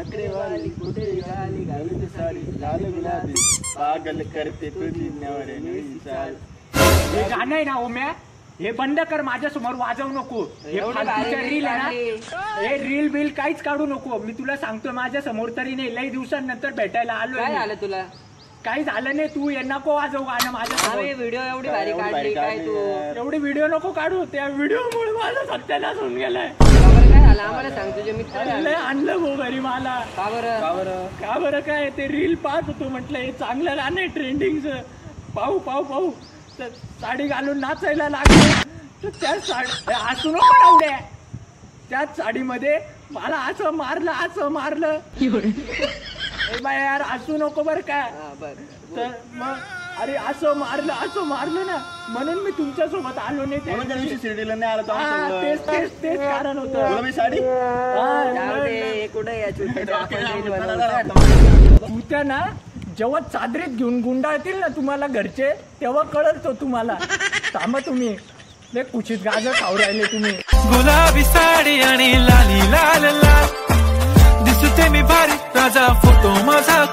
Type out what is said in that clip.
नखरेवाली कुठे निघाली घालून साडी लाल गुलाबी पागल करते तुझी नवऱ्याने चाल. हे गाणं आहे ना ओम्या, हे बंद कर, माझ्या समोर वाजवू नको. हे फालतूच्या रील आहे ना, हे रील बिल काहीच काढू नको. मी तुला सांगतो माझ्या समोर तरी नाही, लई दिवसांनंतर भेटायला आलो. काय झालं तुला? काही झालं नाही, तू ये नको वाजवू गाणं माझ्या. व्हिडिओ एवढी भारी काढली काय तू? एवढी व्हिडिओ नको काढू, त्या व्हिडिओ मुळे माझा सत्यानाश होऊन गेलाय. काय झालं आम्हाला सांग, तुझे मित्र आणलं भाऊ घरी मला. का बरं काय ते रील पाहत होतो, म्हटलं हे चांगलं गाणं आहे ट्रेंडिंगचं, पाहू तर साडी घालून नाचायला लागलं. तर त्या साडी असू नको आवड्या, त्याच साडीमध्ये मला असं मारलं. बाय यार असू नको बरं का. तर मग अरे असं मारलं ना, म्हणून मी तुमच्या सोबत आलो नाही. शिर्डीला नाही आलो. तेच कारण होतं. साडी तुझ्या ना जेव्हा चादरीत घेऊन गुंडाळतील ना तुम्हाला घरचे, तेव्हा कळत तो तुम्हाला. थांबा तुम्ही, लय कुशीत गाजर खाऊ राहिले तुम्ही. गुलाबी साडी आणि लाली लाल लाल दिसते मी भारी, राजा फोटो माझा.